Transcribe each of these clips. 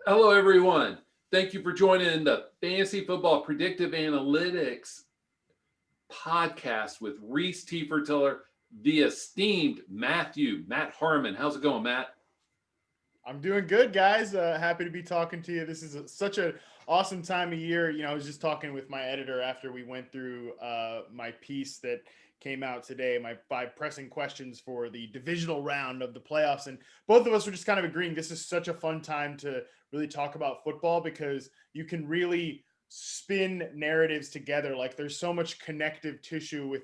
Hello, everyone. Thank you for joining the Fantasy Football Predictive Analytics podcast with Rhys Tiller, the esteemed Matt Harmon. How's it going, Matt? I'm doing good, guys. Happy to be talking to you. This is such an awesome time of year. I was just talking with my editor after we went through my piece that came out today, my 5 pressing questions for the divisional round of the playoffs. And both of us were just kind of agreeing this is such a fun time to really talk about football because you can really spin narratives together. Like there's so much connective tissue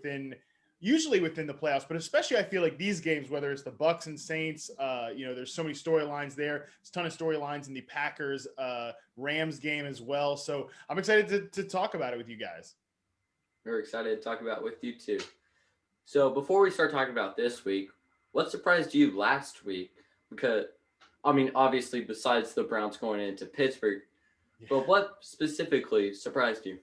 usually within the playoffs, but especially I feel like these games, whether it's the Bucks and Saints, there's so many storylines there. There's a ton of storylines in the Packers Rams game as well. So I'm excited to talk about it with you guys. We're excited to talk about with you too. So before we start talking about this week, what surprised you last week? Because obviously besides the Browns going into Pittsburgh, but what specifically surprised you?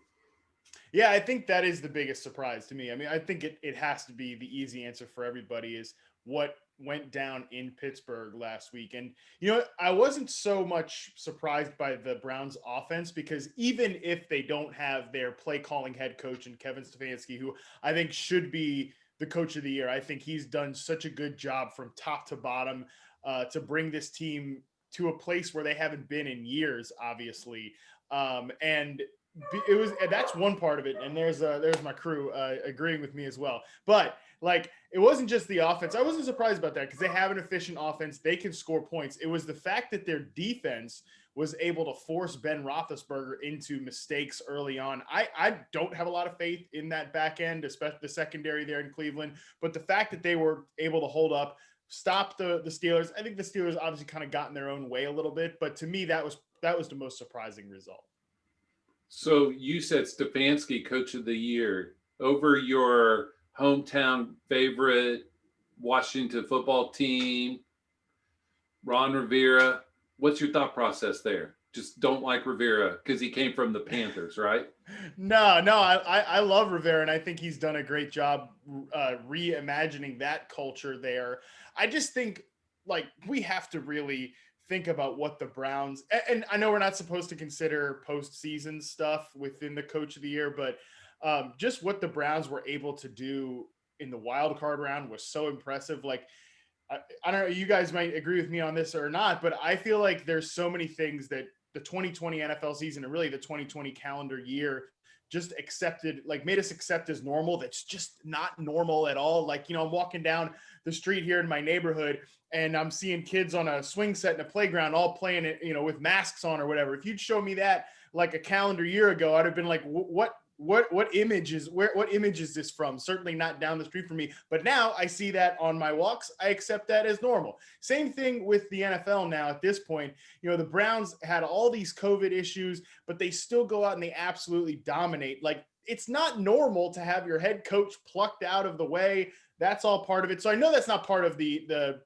Yeah, I think that is the biggest surprise to me. I think it has to be the easy answer for everybody is what went down in Pittsburgh last week. And, I wasn't so much surprised by the Browns offense because even if they don't have their play calling head coach and Kevin Stefanski, who I think should be the coach of the year, I think he's done such a good job from top to bottom to bring this team to a place where they haven't been in years, obviously. And that's one part of it, and there's my crew agreeing with me as well. But like it wasn't just the offense. I wasn't surprised about that because they have an efficient offense. They can score points. It was the fact that their defense was able to force Ben Roethlisberger into mistakes early on. I don't have a lot of faith in that back end, especially the secondary there in Cleveland. But the fact that they were able to hold up, stop the Steelers. I think the Steelers obviously kind of got in their own way a little bit, but to me that was the most surprising result. So you said Stefanski, Coach of the Year, over your hometown favorite Washington football team, Ron Rivera. What's your thought process there? Just don't like Rivera because he came from the Panthers, right? No, I love Rivera, and I think he's done a great job reimagining that culture there. I just think like we have to really think about what the Browns, and I know we're not supposed to consider postseason stuff within the coach of the year, but just what the Browns were able to do in the wild card round was so impressive. Like, I don't know, you guys might agree with me on this or not, but I feel like there's so many things that the 2020 NFL season and really the 2020 calendar year just accepted, like made us accept as normal. That's just not normal at all. Like, I'm walking down the street here in my neighborhood and I'm seeing kids on a swing set in a playground all playing it, with masks on or whatever. If you'd show me that like a calendar year ago, I'd have been like, what image is this from? Certainly not down the street from me. But now I see that on my walks. I accept that as normal. Same thing with the NFL now at this point. The Browns had all these COVID issues, but they still go out and they absolutely dominate. Like, it's not normal to have your head coach plucked out of the way. That's all part of it. So I know that's not part of the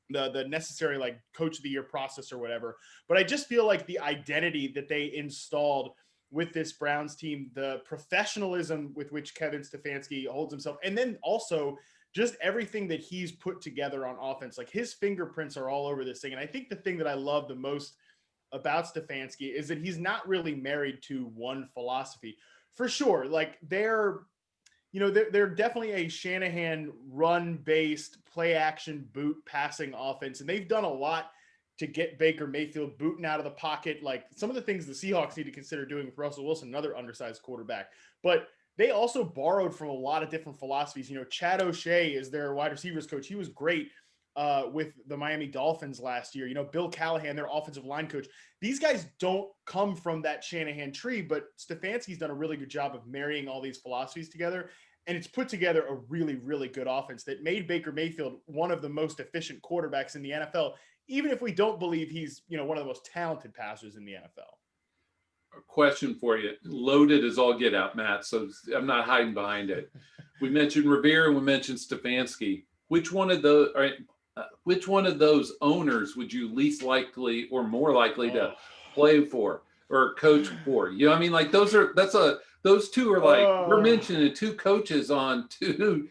necessary like coach of the year process or whatever, but I just feel like the identity that they installed with this Browns team, the professionalism with which Kevin Stefanski holds himself, and then also just everything that he's put together on offense, like his fingerprints are all over this thing. And I think the thing that I love the most about Stefanski is that he's not really married to one philosophy. For sure, like they're definitely a Shanahan run-based play action boot passing offense, and they've done a lot to get Baker Mayfield booting out of the pocket. Like some of the things the Seahawks need to consider doing with Russell Wilson, another undersized quarterback. But they also borrowed from a lot of different philosophies. Chad O'Shea is their wide receivers coach. He was great with the Miami Dolphins last year. Bill Callahan, their offensive line coach. These guys don't come from that Shanahan tree, but Stefanski's done a really good job of marrying all these philosophies together. And it's put together a really, really good offense that made Baker Mayfield one of the most efficient quarterbacks in the NFL, even if we don't believe he's, one of the most talented passers in the NFL. A question for you. Loaded as all get out, Matt, so I'm not hiding behind it. We mentioned Rivera, we mentioned Stefanski. Which one of those owners would you least likely or more likely to play for or coach for? Like those two are like we're mentioning two coaches on two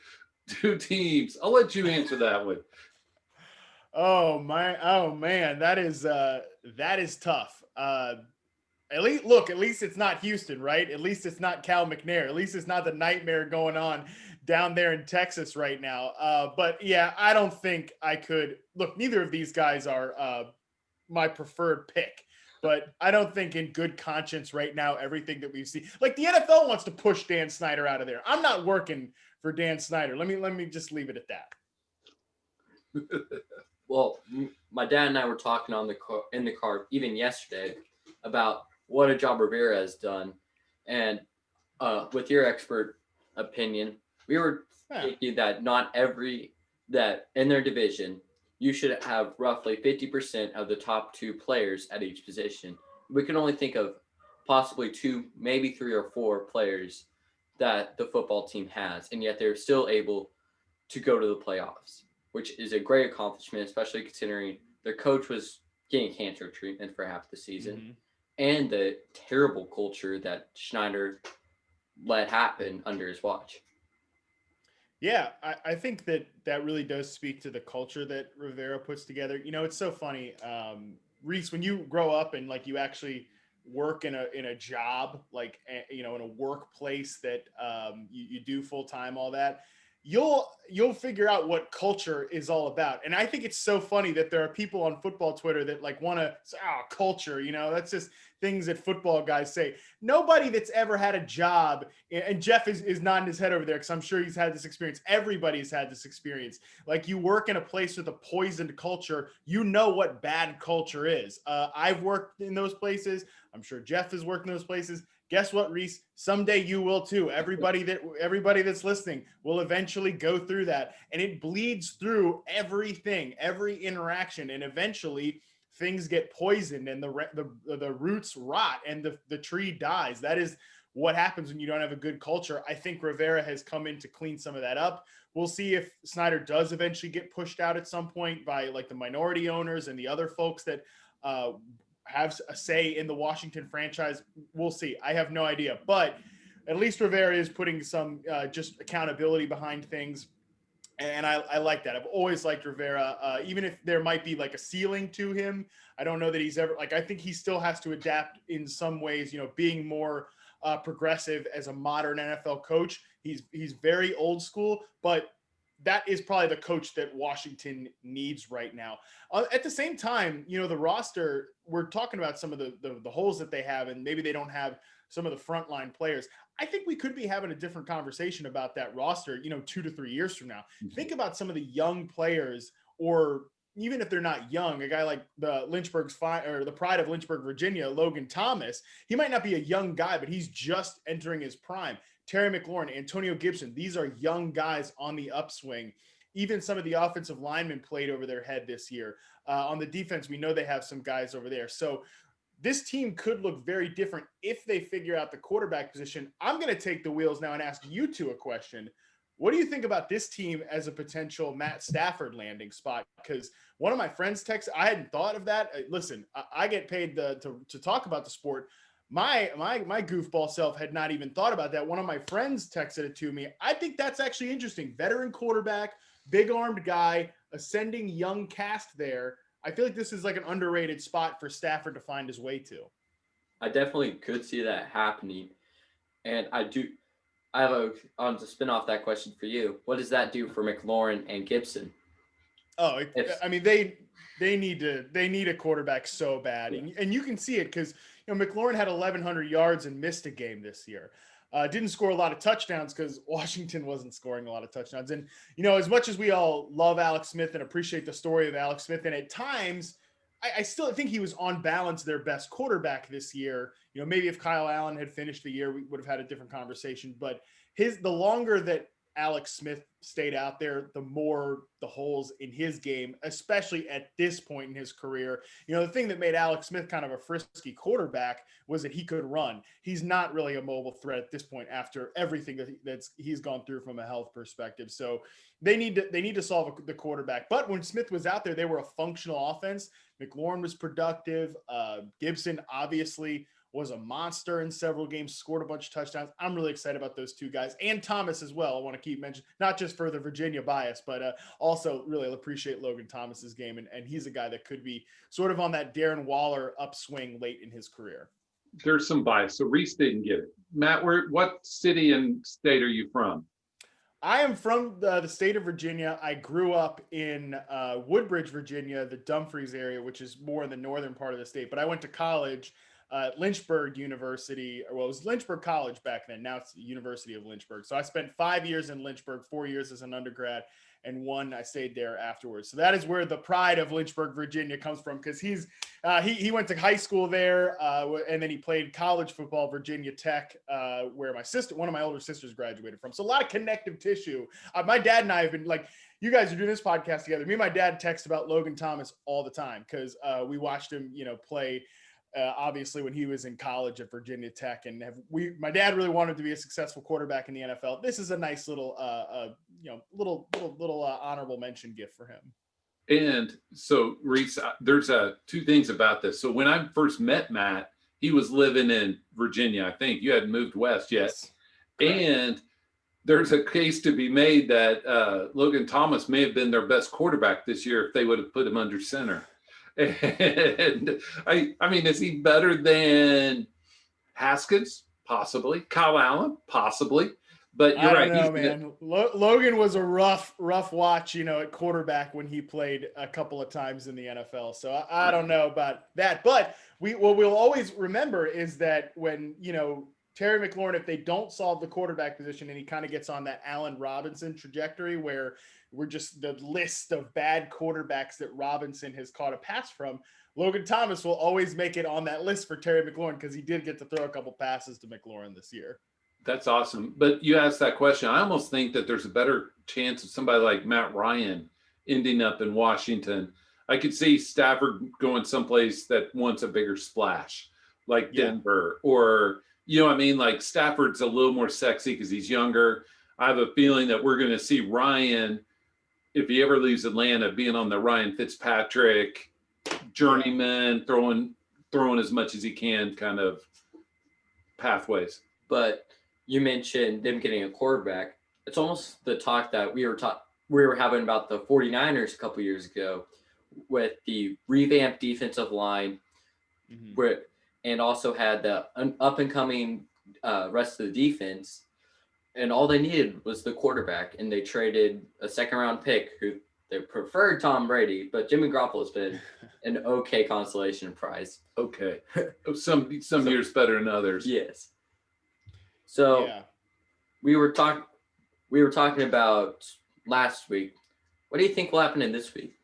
teams. I'll let you answer that one. Oh man, that is tough. At least it's not Houston, right? At least it's not Cal McNair. At least it's not the nightmare going on down there in Texas right now. But yeah, I don't think I could look. Neither of these guys are my preferred pick. But I don't think in good conscience right now, everything that we've seen, like the NFL wants to push Dan Snyder out of there. I'm not working for Dan Snyder. Let me just leave it at that. Well, my dad and I were talking in the car even yesterday about what a job Rivera has done, and with your expert opinion, we were Yeah. thinking that not every that in their division you should have roughly 50% of the top two players at each position. We can only think of possibly two, maybe three or four players that the football team has, and yet they're still able to go to the playoffs, which is a great accomplishment, especially considering their coach was getting cancer treatment for half the season, Mm-hmm. and the terrible culture that Schneider let happen under his watch. Yeah, I think that really does speak to the culture that Rivera puts together. It's so funny, Rhys, when you grow up and like you actually work in a job, like in a workplace that you do full time, all that, you'll figure out what culture is all about. And I think it's so funny that there are people on football Twitter that like want to say, "Oh, culture," that's just things that football guys say. Nobody that's ever had a job, and Jeff is nodding his head over there because I'm sure he's had this experience. Everybody's had this experience. Like you work in a place with a poisoned culture, you know what bad culture is. I've worked in those places. I'm sure Jeff has worked in those places. Guess what, Rhys? Someday you will too. Everybody that's listening will eventually go through that, and it bleeds through everything, every interaction, and eventually things get poisoned and the roots rot and the tree dies. That is what happens when you don't have a good culture. I think Rivera has come in to clean some of that up. We'll see if Snyder does eventually get pushed out at some point by like the minority owners and the other folks that have a say in the Washington franchise. We'll see. I have no idea, but at least Rivera is putting some just accountability behind things. And I like that. I've always liked Rivera, even if there might be like a ceiling to him. I don't know that he's ever like. I think he still has to adapt in some ways. Being more progressive as a modern NFL coach. He's very old school, but that is probably the coach that Washington needs right now. At the same time, the roster. We're talking about some of the holes that they have, and maybe they don't have some of the frontline players. I think we could be having a different conversation about that roster, 2 to 3 years from now. Think about some of the young players, or even if they're not young, a guy like the the pride of Lynchburg, Virginia, Logan Thomas. He might not be a young guy, but he's just entering his prime. Terry McLaurin, Antonio Gibson. These are young guys on the upswing. Even some of the offensive linemen played over their head this year. On the defense, we know they have some guys over there. So this team could look very different if they figure out the quarterback position. I'm going to take the wheels now and ask you two a question. What do you think about this team as a potential Matt Stafford landing spot? Because one of my friends texted, I hadn't thought of that. Listen, I get paid to talk about the sport. My goofball self had not even thought about that. One of my friends texted it to me. I think that's actually interesting. Veteran quarterback, big armed guy, ascending young cast there. I feel like this is like an underrated spot for Stafford to find his way to. I definitely could see that happening, and I do. On to spin off that question for you. What does that do for McLaurin and Gibson? Oh, If I mean they need a quarterback so bad, and you can see it because McLaurin had 1,100 yards and missed a game this year. Didn't score a lot of touchdowns because Washington wasn't scoring a lot of touchdowns. And, as much as we all love Alex Smith and appreciate the story of Alex Smith, and at times I still think he was on balance their best quarterback this year. Maybe if Kyle Allen had finished the year, we would have had a different conversation. But the longer that Alex Smith stayed out there, the more the holes in his game, especially at this point in his career. The thing that made Alex Smith kind of a frisky quarterback was that he could run. He's not really a mobile threat at this point after everything that he's gone through from a health perspective. So they need to solve the quarterback. But when Smith was out there, they were a functional offense. McLaurin was productive. Gibson obviously was a monster in several games, scored a bunch of touchdowns. I'm really excited about those two guys, and Thomas as well. I want to keep mentioning, not just for the Virginia bias, but also really appreciate Logan Thomas's game, and he's a guy that could be sort of on that Darren Waller upswing late in his career. There's some bias. So Rhys didn't get it. Matt, what city and state are you from? I am from the state of Virginia. I grew up in Woodbridge, Virginia, the Dumfries area, which is more in the northern part of the state. But I went to college at Lynchburg University. Well, it was Lynchburg College back then. Now it's the University of Lynchburg. So I spent 5 years in Lynchburg, 4 years as an undergrad, and one I stayed there afterwards. So that is where the pride of Lynchburg, Virginia comes from, because he went to high school there, and then he played college football, Virginia Tech, where one of my older sisters graduated from. So a lot of connective tissue. My dad and I have been like, you guys are doing this podcast together. Me and my dad text about Logan Thomas all the time because we watched him, play. Obviously, when he was in college at Virginia Tech, and my dad really wanted to be a successful quarterback in the NFL. This is a nice little, honorable mention gift for him. And so, Rhys, there's two things about this. So when I first met Matt, he was living in Virginia. I think you hadn't moved west yet. Yes. And there's a case to be made that Logan Thomas may have been their best quarterback this year if they would have put him under center. And I mean, is he better than Haskins? Possibly. Kyle Allen? Possibly. But you're right. I don't know, man. Logan was a rough watch, at quarterback when he played a couple of times in the NFL. So I don't know about that. But what we'll always remember is that when, Terry McLaurin, if they don't solve the quarterback position and he kind of gets on that Allen Robinson trajectory where we're just the list of bad quarterbacks that Robinson has caught a pass from, Logan Thomas will always make it on that list for Terry McLaurin because he did get to throw a couple passes to McLaurin this year. That's awesome. But you asked that question. I almost think that there's a better chance of somebody like Matt Ryan ending up in Washington. I could see Stafford going someplace that wants a bigger splash, like Denver, or, like Stafford's a little more sexy because he's younger. I have a feeling that we're going to see Ryan, if he ever leaves Atlanta, being on the Ryan Fitzpatrick journeyman, throwing as much as he can kind of pathways. But you mentioned them getting a quarterback. It's almost the talk that we were having about the 49ers a couple years ago with the revamped defensive line, and also had the up and coming rest of the defense. And all they needed was the quarterback, and they traded a second-round pick who they preferred Tom Brady, but Jimmy Garoppolo's been an okay consolation prize. Okay. Some years better than others. Yes. So we were talking about last week. What do you think will happen in this week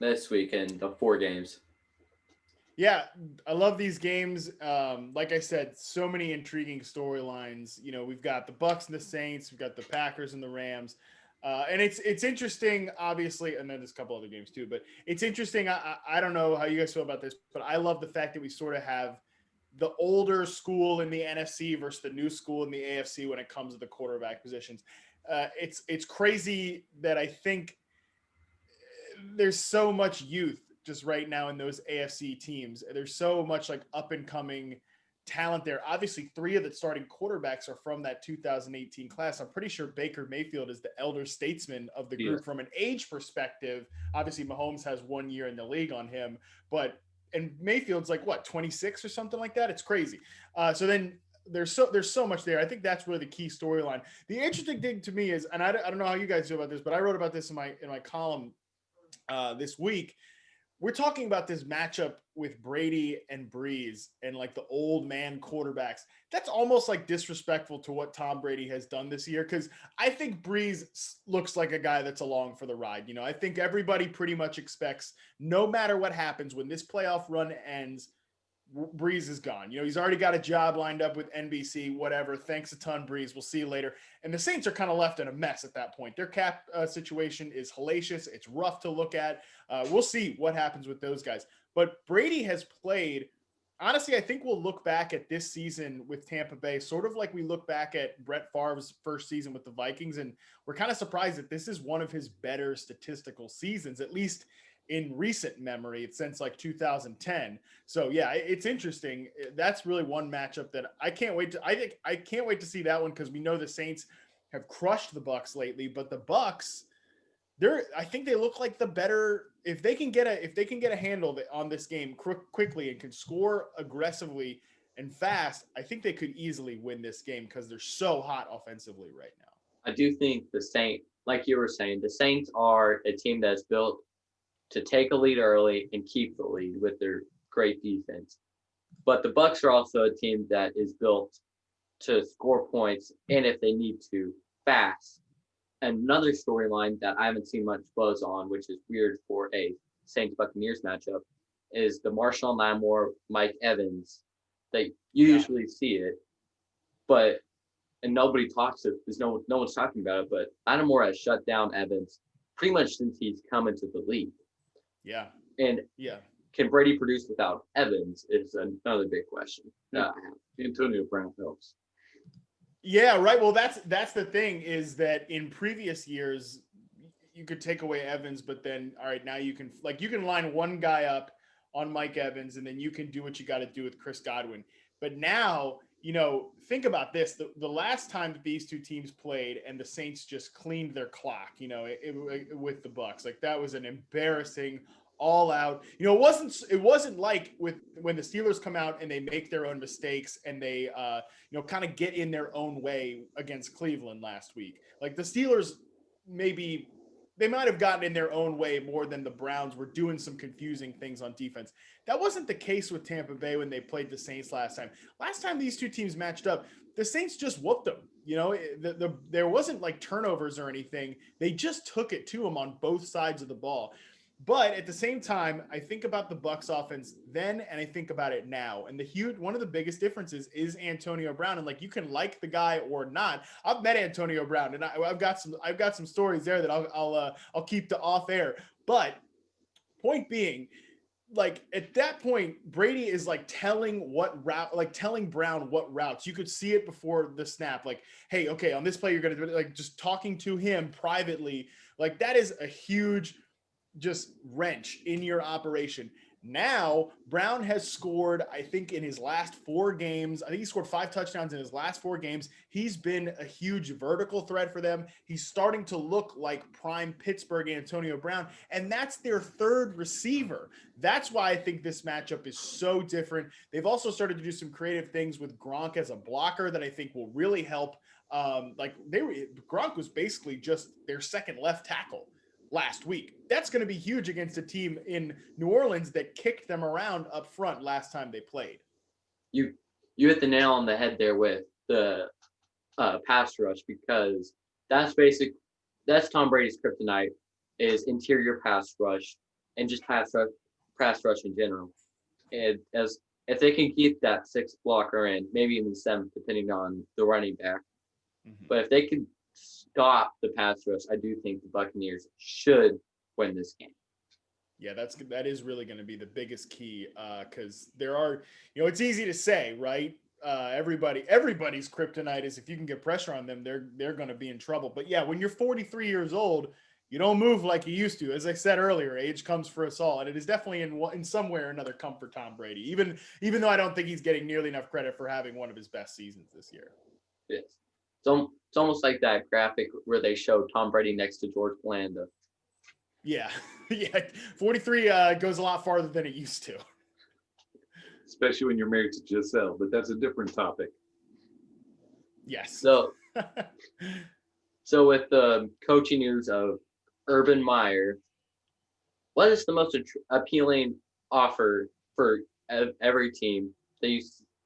in the 4 games? Yeah, I love these games. Like I said, so many intriguing storylines. We've got the Bucs and the Saints. We've got the Packers and the Rams. And it's interesting, obviously, and then there's a couple other games too. But it's interesting. I don't know how you guys feel about this, but I love the fact that we sort of have the older school in the NFC versus the new school in the AFC when it comes to the quarterback positions. It's crazy that I think there's so much youth just right now in those AFC teams. There's so much like up and coming talent there. Obviously, 3 of the starting quarterbacks are from that 2018 class. I'm pretty sure Baker Mayfield is the elder statesman of the group from an age perspective. Obviously, Mahomes has 1 year in the league on him, and Mayfield's like 26 or something like that. It's crazy. So then there's so much there. I think that's really the key storyline. The interesting thing to me is, and I don't know how you guys feel about this, but I wrote about this in my column this week. We're talking about this matchup with Brady and Brees and like the old man quarterbacks. That's almost like disrespectful to what Tom Brady has done this year, because I think Brees looks like a guy that's along for the ride. I think everybody pretty much expects, no matter what happens, when this playoff run ends, Brees is gone. He's already got a job lined up with NBC, whatever. Thanks a ton, Brees. We'll see you later. And the Saints are kind of left in a mess at that point. Their cap situation is hellacious. It's rough to look at. We'll see what happens with those guys. But Brady has played, honestly, I think we'll look back at this season with Tampa Bay sort of like we look back at Brett Favre's first season with the Vikings. And we're kind of surprised that this is one of his better statistical seasons, at least in recent memory since like 2010. So yeah, it's interesting. That's really one matchup that I can't wait to. I can't wait to see that one because we know the Saints have crushed the Bucks lately, but the Bucks, I think they look like the better. If they can get a handle on this game quickly and can score aggressively and fast, I think they could easily win this game because they're so hot offensively right now. I do think the Saints, like you were saying, the Saints are a team that's built to take a lead early and keep the lead with their great defense. But the Bucks are also a team that is built to score points, and if they need to, fast. Another storyline that I haven't seen much buzz on, which is weird for a Saints Buccaneers matchup, is the Marshawn Lattimore Mike Evans. They usually see it, but and nobody talks it. There's no one's talking about it. But Lattimore has shut down Evans pretty much since he's come into the league. Yeah, and can Brady produce without Evans is another big question. Antonio Brown helps. Yeah, right. Well, that's the thing is that in previous years you could take away Evans, but then all right, now you can line one guy up on Mike Evans and then you can do what you got to do with Chris Godwin. But now, think about this. The last time that these two teams played and the Saints just cleaned their clock, with the Bucks, like that was an embarrassing all out. It wasn't like when the Steelers come out and they make their own mistakes and they kind of get in their own way against Cleveland last week. Like the Steelers they might have gotten in their own way more than the Browns were doing some confusing things on defense. That wasn't the case with Tampa Bay when they played the Saints last time. Last time these two teams matched up, the Saints just whooped them. There wasn't like turnovers or anything. They just took it to them on both sides of the ball. But at the same time, I think about the Bucs offense then, and I think about it now. And one of the biggest differences is Antonio Brown. And like, you can like the guy or not. I've met Antonio Brown, and I've got some stories there that I'll keep to off air. But point being, like at that point, Brady is like telling Brown what routes. You could see it before the snap. Like, hey, okay, on this play you're gonna do it. Like just talking to him privately. Like that is a huge just wrench in your operation. Now, Brown has scored, I think, in his last 4 games. I think he scored 5 touchdowns in his last 4 games. He's been a huge vertical threat for them. He's starting to look like prime Pittsburgh Antonio Brown, and that's their third receiver. That's why I think this matchup is so different. They've also started to do some creative things with Gronk as a blocker that I think will really help. Gronk was basically just their second left tackle last week. That's going to be huge against a team in New Orleans that kicked them around up front last time they played. You hit the nail on the head there with the pass rush, because that's Tom Brady's kryptonite is interior pass rush and just pass rush in general. And if they can keep that 6th blocker in, maybe even 7th, depending on the running back. Mm-hmm. But if they can stop the pass rush, I do think the Buccaneers should win this game. Yeah, that is really going to be the biggest key, because there are, it's easy to say, right? Everybody's kryptonite is if you can get pressure on them, they're going to be in trouble. But yeah, when you're 43 years old, you don't move like you used to. As I said earlier, age comes for us all, and it is definitely in some way or another come for Tom Brady. Even though I don't think he's getting nearly enough credit for having one of his best seasons this year. Yes. It's almost like that graphic where they show Tom Brady next to George Blanda. Yeah. 43 goes a lot farther than it used to. Especially when you're married to Giselle, but that's a different topic. Yes. So with the coaching news of Urban Meyer, what is the most appealing offer for every team that you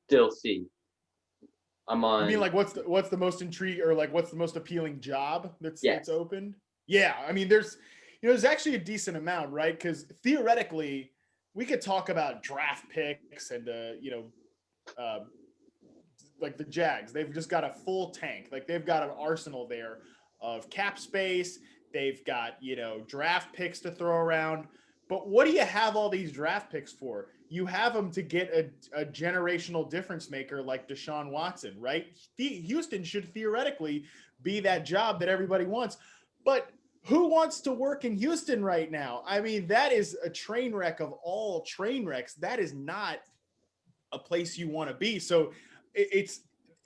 still see? You mean like what's the most intrigue, or like what's the most appealing job that's opened? Yeah, I mean there's actually a decent amount, right? Because theoretically we could talk about draft picks and like the Jags, they've just got a full tank. Like they've got an arsenal there of cap space. They've got draft picks to throw around. But what do you have all these draft picks for? You have them to get a generational difference maker like Deshaun Watson, right? Houston should theoretically be that job that everybody wants. But who wants to work in Houston right now? I mean, that is a train wreck of all train wrecks. That is not a place you want to be. So it's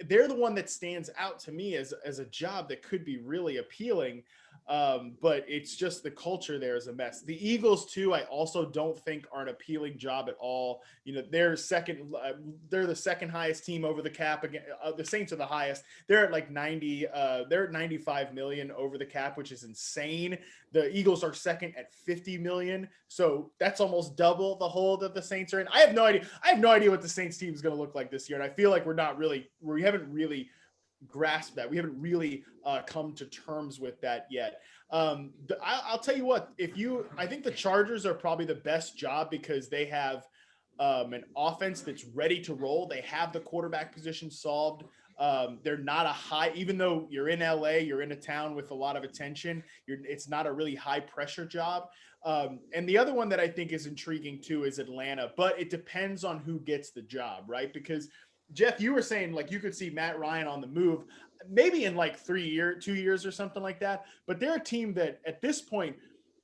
they're the one that stands out to me as a job that could be really appealing. But it's just the culture there is a mess. The Eagles too, I also don't think are an appealing job at all. You know, they're second. They're the second highest team over the cap. Again, the Saints are the highest. They're at like 90. They're at 95 million over the cap, which is insane. The Eagles are second at 50 million. So that's almost double the hole that the Saints are in. I have no idea. I have no idea what the Saints team is going to look like this year. And I feel like we haven't really grasped that. We haven't really come to terms with that yet. I'll tell you what, I think the Chargers are probably the best job because they have an offense that's ready to roll. They have the quarterback position solved. They're not a high, even though you're in LA, you're in a town with a lot of attention. It's not a really high pressure job. And the other one that I think is intriguing too is Atlanta, but it depends on who gets the job, right? Because Jeff, you were saying like you could see Matt Ryan on the move, maybe in like 2 years or something like that. But they're a team that at this point,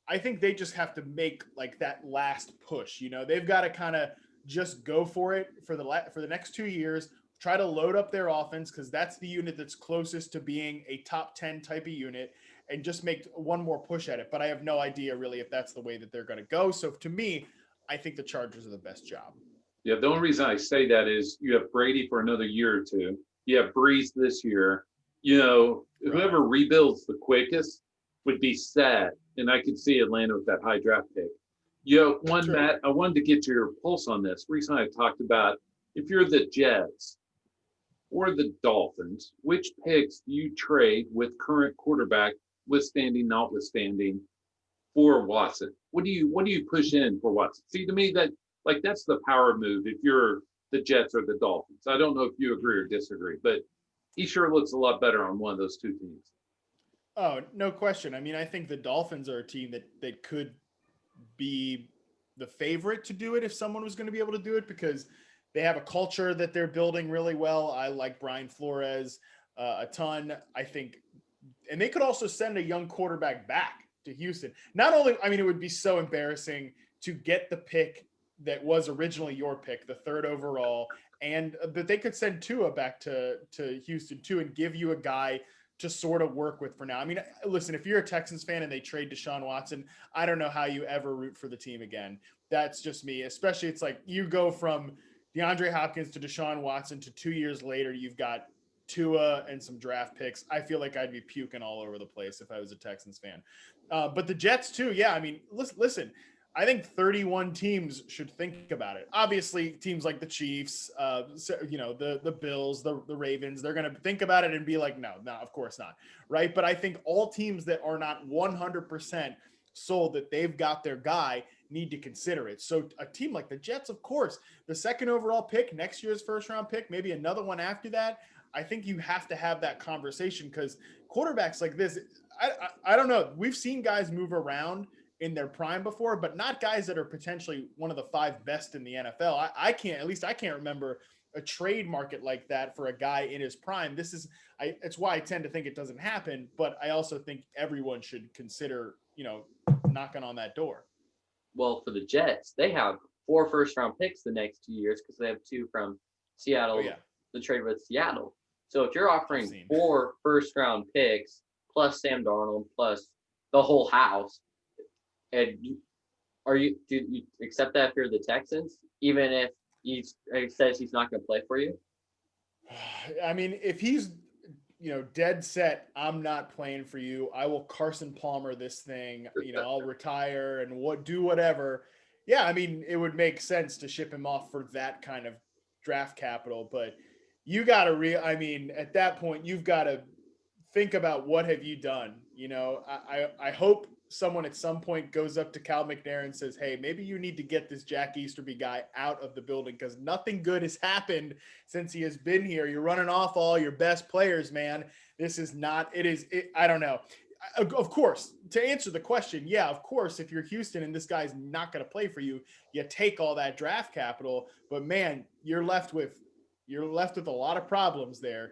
I think they just have to make like that last push. You know, they've got to kind of just go for it for the next 2 years. Try to load up their offense because that's the unit that's closest to being a top 10 type of unit, and just make one more push at it. But I have no idea really if that's the way that they're going to go. So to me, I think the Chargers are the best job. Yeah, the only reason I say that is you have Brady for another year or two. You have Breeze this year. You know, whoever rebuilds the quickest would be sad. And I could see Atlanta with that high draft pick. You know, Matt, I wanted to get your pulse on this. Recently, I talked about if you're the Jets or the Dolphins, which picks do you trade with current quarterback, withstanding, notwithstanding, for Watson? What do you push in for Watson? See, to me, that's the power move if you're the Jets or the Dolphins. I don't know if you agree or disagree, but he sure looks a lot better on one of those two teams. Oh, no question. I mean, I think the Dolphins are a team that could be the favorite to do it if someone was going to be able to do it because they have a culture that they're building really well. I like Brian Flores a ton. I think, and they could also send a young quarterback back to Houston. Not only, I mean, it would be so embarrassing to get the pick that was originally your pick, the third overall, and but they could send Tua back to Houston too and give you a guy to sort of work with for now. I mean, listen, if you're a Texans fan and they trade Deshaun Watson, I don't know how you ever root for the team again. That's just me. Especially, it's like you go from DeAndre Hopkins to Deshaun Watson to 2 years later, you've got Tua and some draft picks. I feel like I'd be puking all over the place if I was a Texans fan. But the Jets too, yeah. I mean, listen. I think 31 teams should think about it. Obviously, teams like the Chiefs, the Bills, the Ravens, they're going to think about it and be like, no, of course not, right? But I think all teams that are not 100% sold that they've got their guy need to consider it. So a team like the Jets, of course, the second overall pick, next year's first round pick, maybe another one after that, I think you have to have that conversation because quarterbacks like this, I don't know. We've seen guys move around in their prime before, but not guys that are potentially one of the 5 best in the NFL. I can't remember a trade market like that for a guy in his prime. It's why I tend to think it doesn't happen, but I also think everyone should consider, knocking on that door. Well, for the Jets, they have 4 first-round picks the next 2 years because they have 2 from Seattle, the trade with Seattle. So if you're offering 4 first-round picks plus Sam Darnold plus the whole house, and do you accept that if you're the Texans, even if he says he's not going to play for you? I mean, if he's dead set, I'm not playing for you. I will Carson Palmer this thing. I'll retire and do whatever. Yeah, I mean, it would make sense to ship him off for that kind of draft capital, but you got to at that point, you've got to think about what have you done. I hope someone at some point goes up to Cal McNair and says, hey, maybe you need to get this Jack Easterby guy out of the building because nothing good has happened since he has been here. You're running off all your best players, man. This is not, I don't know. Of course, to answer the question, yeah, of course, if you're Houston and this guy's not going to play for you, you take all that draft capital, but man, you're left with a lot of problems there.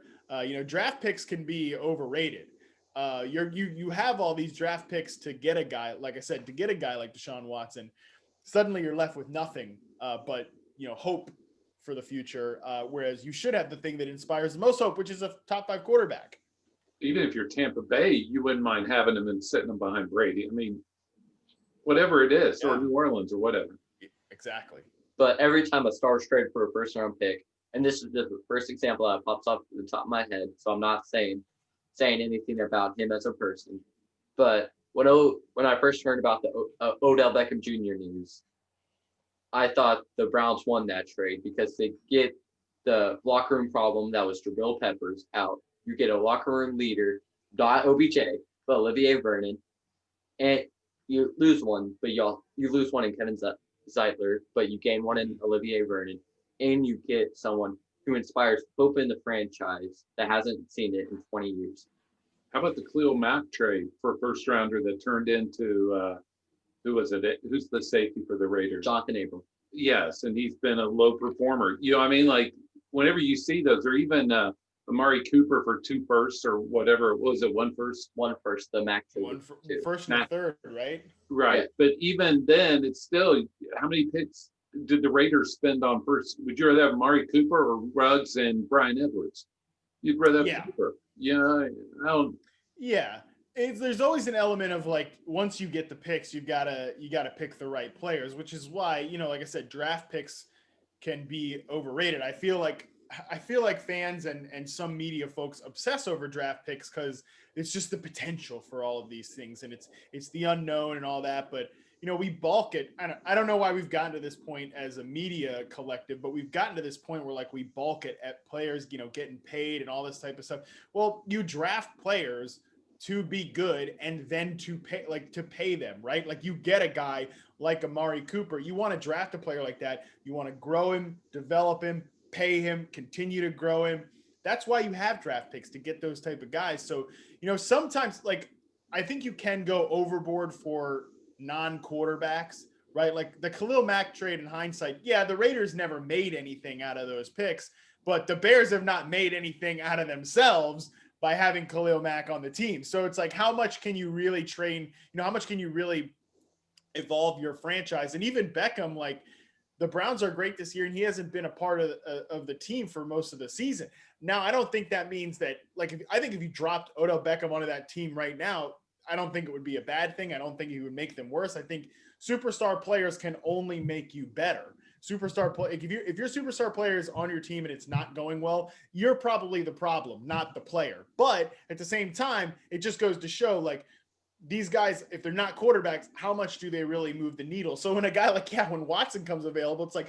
Draft picks can be overrated. You have all these draft picks to get a guy, like I said, to get a guy like Deshaun Watson. Suddenly you're left with nothing but hope for the future. Whereas you should have the thing that inspires the most hope, which is a top 5 quarterback. Even if you're Tampa Bay, you wouldn't mind having them and sitting them behind Brady. I mean, whatever it is, or New Orleans or whatever. Exactly. But every time a star's traded for a first round pick, and this is just the first example that pops up at the top of my head, so I'm not saying anything about him as a person. But when I first heard about the Odell Beckham Jr. news, I thought the Browns won that trade because they get the locker room problem that was Jabril Peppers out. You get a locker room leader, not OBJ, but Olivier Vernon, and you lose one, but you lose one in Kevin Zeitler, but you gain one in Olivier Vernon, and you get someone who inspires hope in the franchise that hasn't seen it in 20 years. How about the Khalil Mack trade for a first rounder that turned into who was it? Who's the safety for the Raiders? Jonathan Abram. Yes, and he's been a low performer. You know, I mean, like whenever you see those, or even Amari Cooper for 2 firsts or whatever, what was it, 1 first? 1 first, the Mac trade. First and a third, right? Right, yeah. But even then, it's still, how many picks did the Raiders spend on first? Would you rather have Amari Cooper or Ruggs and Brian Edwards? You'd rather have Cooper. Yeah, I don't. Yeah. There's always an element of like, once you get the picks, you gotta pick the right players, which is why, like I said, draft picks can be overrated. I feel like fans and some media folks obsess over draft picks because it's just the potential for all of these things, and it's the unknown and all that. But we balk at. I don't know why we've gotten to this point as a media collective, but we've gotten to this point where like we balk at players, getting paid and all this type of stuff. Well, you draft players to be good and then to pay them, right? Like you get a guy like Amari Cooper, you want to draft a player like that, you want to grow him, develop him, pay him, continue to grow him. That's why you have draft picks, to get those type of guys. So, sometimes like I think you can go overboard for non-quarterbacks, right? Like the Khalil Mack trade in hindsight, yeah, the Raiders never made anything out of those picks, but the Bears have not made anything out of themselves by having Khalil Mack on the team. So it's like, how much can you really train? How much can you really evolve your franchise? And even Beckham, like the Browns are great this year, and he hasn't been a part of the team for most of the season. Now, I don't think that means that, like, I think if you dropped Odell Beckham onto that team right now, I don't think it would be a bad thing. I don't think it would make them worse. I think superstar players can only make you better. Superstar play. If your superstar player is on your team and it's not going well, you're probably the problem, not the player. But at the same time, it just goes to show, like, these guys, if they're not quarterbacks, how much do they really move the needle? So when a guy like, when Watson comes available, it's like,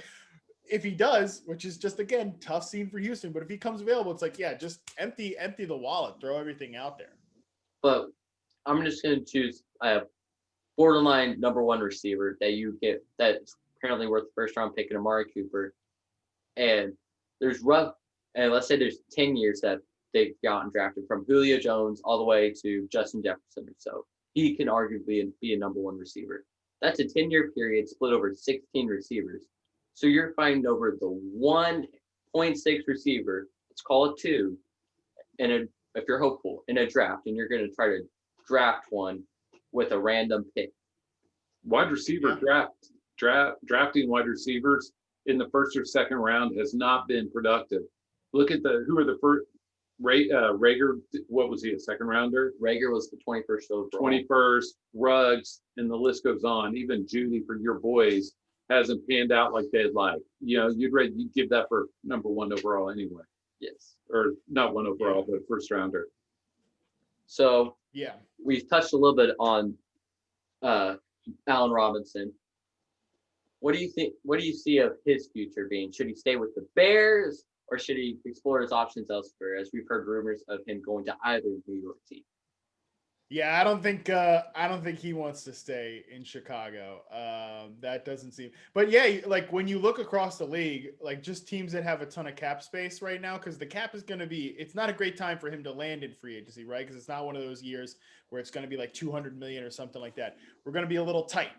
if he does, which is just, again, tough scene for Houston, but if he comes available, it's like, just empty the wallet, throw everything out there. But I'm just going to choose a borderline number 1 receiver that you get that's apparently worth the first round pick in Amari Cooper. And there's and let's say there's 10 years that they've gotten drafted from Julio Jones all the way to Justin Jefferson. So he can arguably be a number 1 receiver. That's a 10-year period split over 16 receivers. So you're fighting over the 1.6 receiver, let's call it 2, if you're hopeful, in a draft, and you're going to try to draft one with a random pick. Wide receiver drafting wide receivers in the first or second round has not been productive. Look at who are the first. Rager, what was he, a second rounder? Rager was the 21st overall. 21st, Ruggs, and the list goes on. Even Judy, for your boys, hasn't panned out like they'd like. You'd give that for number 1 overall anyway. Yes. Or not 1 overall, but first rounder. So we've touched a little bit on Allen Robinson. What do you think? What do you see of his future being? Should he stay with the Bears, or should he explore his options elsewhere? As we've heard rumors of him going to either New York team. Yeah, I don't think he wants to stay in Chicago. That doesn't seem. But yeah, like when you look across the league, like just teams that have a ton of cap space right now, because the cap is going to be. It's not a great time for him to land in free agency, right? Because it's not one of those years where it's going to be like 200 million or something like that. We're going to be a little tight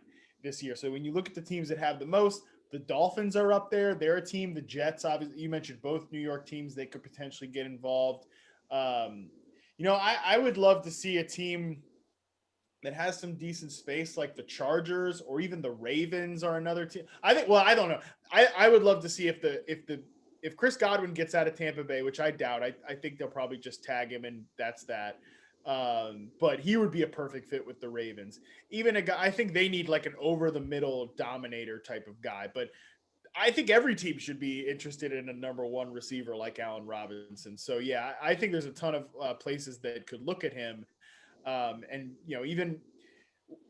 this year. So when you look at the teams that have the most, the Dolphins are up there. They're a team. The Jets, obviously, you mentioned both New York teams. They could potentially get involved. I would love to see a team that has some decent space, like the Chargers or even the Ravens are another team. I think. Well, I don't know. I would love to see if Chris Godwin gets out of Tampa Bay, which I doubt. I think they'll probably just tag him and that's that. But he would be a perfect fit with the Ravens. Even a guy, I think they need like an over the middle dominator type of guy. But I think every team should be interested in a number one receiver like Allen Robinson. So yeah, I think there's a ton of places that could look at him. And even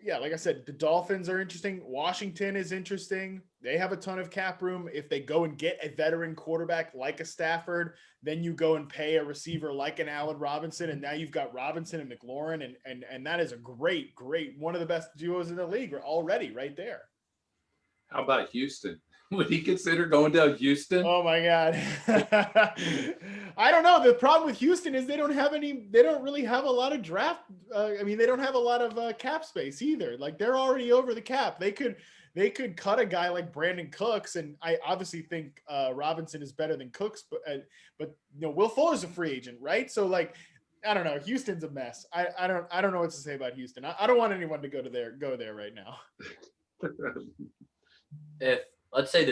like I said, the Dolphins are interesting. Washington is interesting. They have a ton of cap room. If they go and get a veteran quarterback like a Stafford, then you go and pay a receiver like an Allen Robinson, and now you've got Robinson and McLaurin, and that is a great one of the best duos in the league already right there. How about Houston? Would he consider going down Houston? Oh my God. I don't know. The problem with Houston is they don't really have a lot of draft. They don't have a lot of cap space either. Like they're already over the cap. They could cut a guy like Brandon Cooks. And I obviously think Robinson is better than Cooks, but Will Fuller's a free agent, right? So like, I don't know. Houston's a mess. I don't know what to say about Houston. I don't want anyone to go there right now. If let's say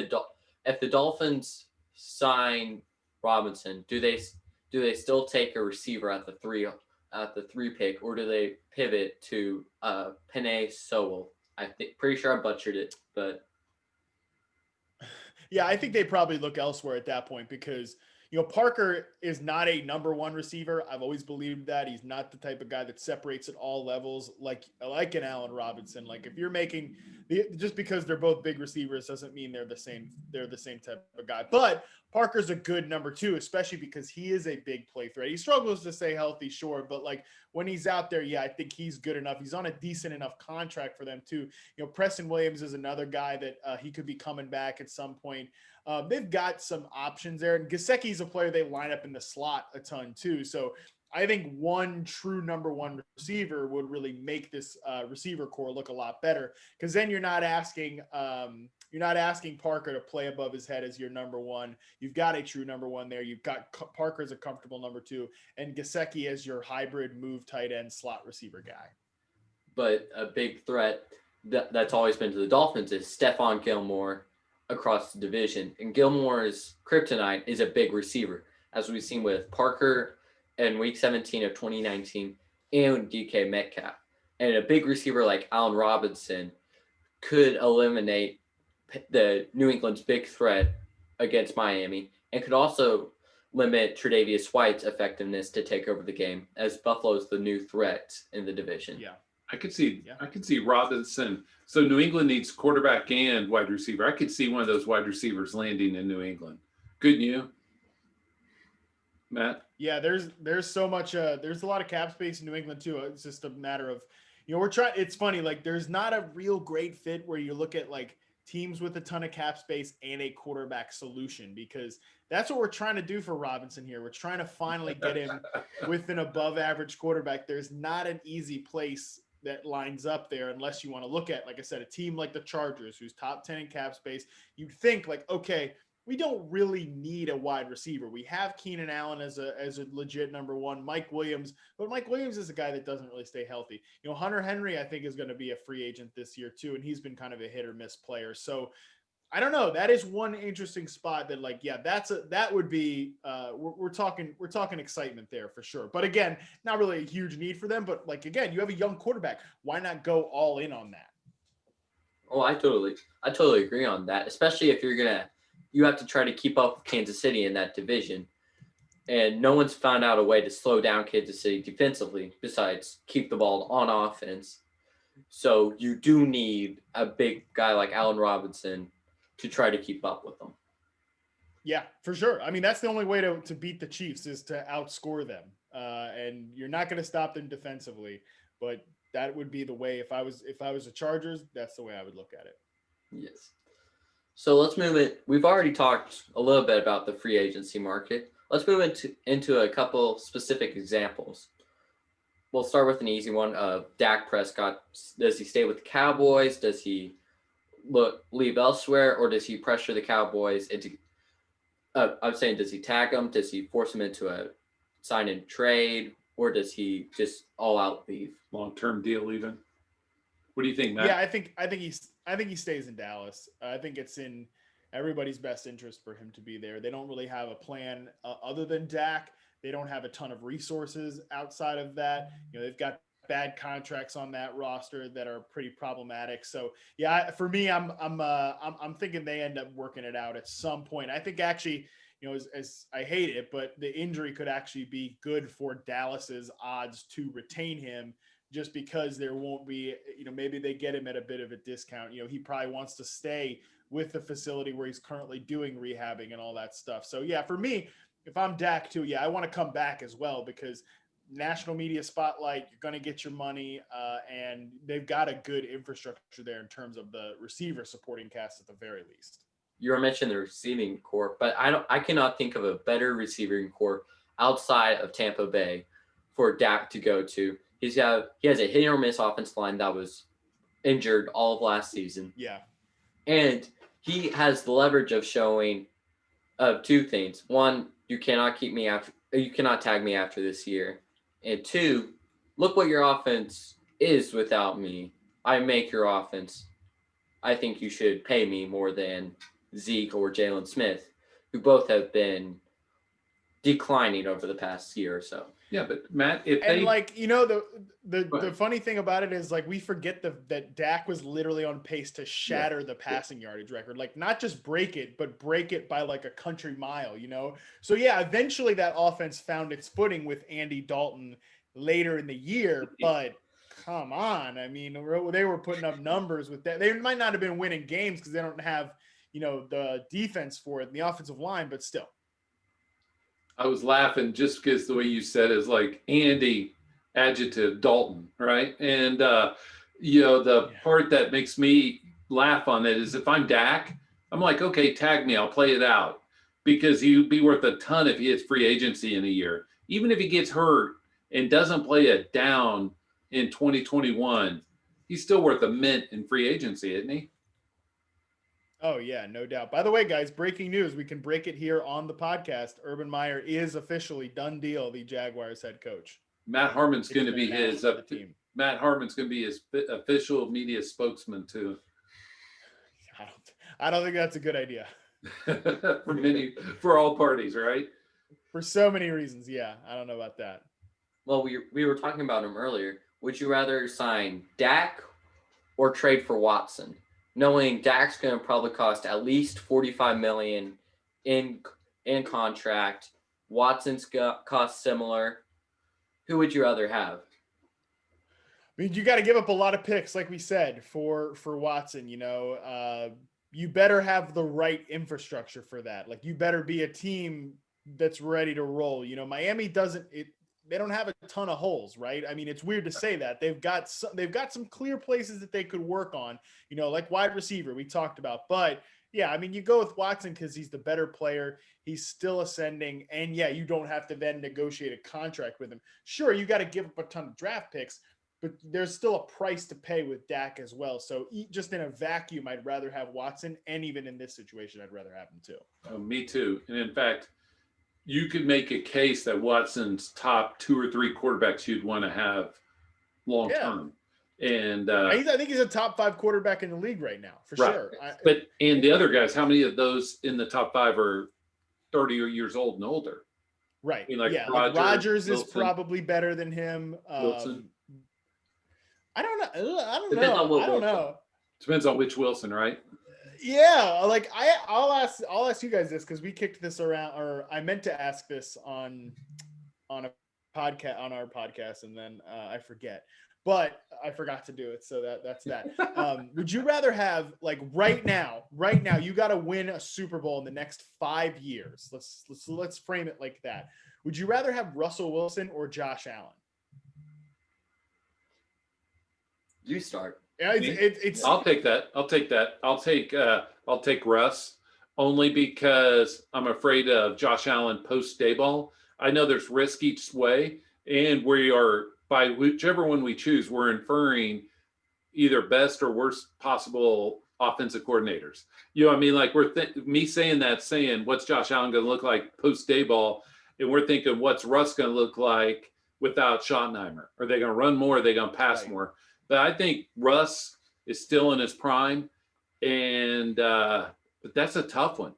if the Dolphins sign Robinson, do they still take a receiver at the three pick, or do they pivot to Penei Sewell? Pretty sure I butchered it, but yeah, I think they probably look elsewhere at that point because Parker is not a number one receiver. I've always believed that he's not the type of guy that separates at all levels like an Allen Robinson. Like if you're making just because they're both big receivers doesn't mean they're the same type of guy. But Parker's a good number two, especially because he is a big play threat. He struggles to stay healthy, sure, but like when he's out there, yeah, I think he's good enough. He's on a decent enough contract for them too. Preston Williams is another guy that he could be coming back at some point. They've got some options there, and Gesicki's a player they line up in the slot a ton too. So I think one true number one receiver would really make this receiver core look a lot better because then you're not asking Parker to play above his head as your number one. You've got a true number one there. You've got Parker as a comfortable number two, and Gesicki as your hybrid move tight end slot receiver guy. But a big threat that's always been to the Dolphins is Stephon Gilmore across the division. And Gilmore's kryptonite is a big receiver, as we've seen with Parker in week 17 of 2019 and DK Metcalf. And a big receiver like Allen Robinson could eliminate the New England's big threat against Miami and could also limit Tre'Davious White's effectiveness to take over the game, as Buffalo's the new threat in the division. Yeah. I could see Robinson. So New England needs quarterback and wide receiver. I could see one of those wide receivers landing in New England. Couldn't you, Matt? Yeah, there's so much. There's a lot of cap space in New England too. It's just a matter of, we're trying. It's funny, like there's not a real great fit where you look at like teams with a ton of cap space and a quarterback solution, because that's what we're trying to do for Robinson here. We're trying to finally get him with an above average quarterback. There's not an easy place that lines up there unless you want to look at, like I said, a team like the Chargers, who's top 10 in cap space. You'd think like, okay, we don't really need a wide receiver. We have Keenan Allen as a legit number one, Mike Williams, but Mike Williams is a guy that doesn't really stay healthy. Hunter Henry, I think, is going to be a free agent this year too, and he's been kind of a hit or miss player. So I don't know. That is one interesting spot that, like, yeah, that would be. We're talking excitement there for sure. But again, not really a huge need for them. But like again, you have a young quarterback. Why not go all in on that? Oh, I totally agree on that. Especially if you have to try to keep up with Kansas City in that division, and no one's found out a way to slow down Kansas City defensively besides keep the ball on offense. So you do need a big guy like Allen Robinson to try to keep up with them. Yeah, for sure. I mean, that's the only way to beat the Chiefs is to outscore them. And you're not going to stop them defensively, but that would be the way. If I was the Chargers, that's the way I would look at it. Yes. So let's move it. We've already talked a little bit about the free agency market. Let's move into a couple specific examples. We'll start with an easy one. Dak Prescott. Does he stay with the Cowboys? Does he leave elsewhere, or does he pressure the Cowboys into I'm saying, does he tag them? Does he force them into a sign and trade? or does he just all out leave? Long-term deal, even. What do you think, Matt? Yeah, I think he stays in Dallas. I think it's in everybody's best interest for him to be there. They don't really have a plan other than Dak. They don't have a ton of resources outside of that. They've got bad contracts on that roster that are pretty problematic. So yeah, for me, I'm thinking they end up working it out at some point. I think actually, as I hate it, but the injury could actually be good for Dallas's odds to retain him, just because there won't be, maybe they get him at a bit of a discount. He probably wants to stay with the facility where he's currently doing rehabbing and all that stuff. So yeah, for me, if I'm Dak too, yeah, I want to come back as well, because national media spotlight, you're going to get your money, and they've got a good infrastructure there in terms of the receiver supporting cast at the very least. You were mentioning the receiving core, but I cannot think of a better receiving core outside of Tampa Bay for Dak to go to. He has a hit or miss offensive line that was injured all of last season. Yeah. And he has the leverage of showing two things. One, you cannot tag me after this year. And two, look what your offense is without me. I make your offense. I think you should pay me more than Zeke or Jalen Smith, who both have been declining over the past year or so. Yeah, but Matt, the funny thing about it is, like, we forget that Dak was literally on pace to shatter the passing yardage record, like not just break it, but break it by like a country mile, So yeah, eventually that offense found its footing with Andy Dalton later in the year, but come on, I mean, they were putting up numbers with that. They might not have been winning games because they don't have, the defense for it and the offensive line, but still. I was laughing just because the way you said it is like Andy, adjective, Dalton, right? And, the part that makes me laugh on it is if I'm Dak, I'm like, okay, tag me, I'll play it out, because he'd be worth a ton if he hits free agency in a year. Even if he gets hurt and doesn't play it down in 2021, he's still worth a mint in free agency, isn't he? Oh, yeah, no doubt. By the way, guys, breaking news. We can break it here on the podcast. Urban Meyer is officially done deal, the Jaguars head coach. Matt Harmon's going to be his team. Matt Harmon's going to be his official media spokesman too. I don't think that's a good idea. for all parties, right? For so many reasons, yeah. I don't know about that. Well, we were talking about him earlier. Would you rather sign Dak or trade for Watson, knowing Dak's going to probably cost at least $45 million in contract? Watson's cost similar. Who would you rather have? I mean, you got to give up a lot of picks, like we said, for Watson. You better have the right infrastructure for that. Like, you better be a team that's ready to roll. Miami they don't have a ton of holes, right? I mean, it's weird to say that. They've got some clear places that they could work on, like wide receiver we talked about. But yeah, I mean, you go with Watson because he's the better player. He's still ascending. And yeah, you don't have to then negotiate a contract with him. Sure, you got to give up a ton of draft picks, but there's still a price to pay with Dak as well. So just in a vacuum, I'd rather have Watson. And even in this situation, I'd rather have him too. Oh, me too. And in fact, you could make a case that Watson's top 2 or 3 quarterbacks you'd want to have long term. And I think he's a top 5 quarterback in the league right now, for sure. And the other guys, how many of those in the top 5 are 30 years old and older? Right. I mean, Rodgers is probably better than him. Wilson. I don't know. Depends on which Wilson, right? Yeah, like I'll ask you guys this, because we kicked this around, or I meant to ask this on our podcast, and then I forget. But I forgot to do it, so that's that. Would you rather have, like, right now, you got to win a Super Bowl in the next 5 years? Let's frame it like that. Would you rather have Russell Wilson or Josh Allen? You start. It's I'll take that. I'll take Russ, only because I'm afraid of Josh Allen post Dayball. I know there's risk each way, and we are, by whichever one we choose, we're inferring either best or worst possible offensive coordinators. I mean, like, me saying what's Josh Allen going to look like post Dayball, and we're thinking what's Russ going to look like without Schottenheimer? Are they going to run more? Are they going to pass more? But I think Russ is still in his prime, and but that's a tough one.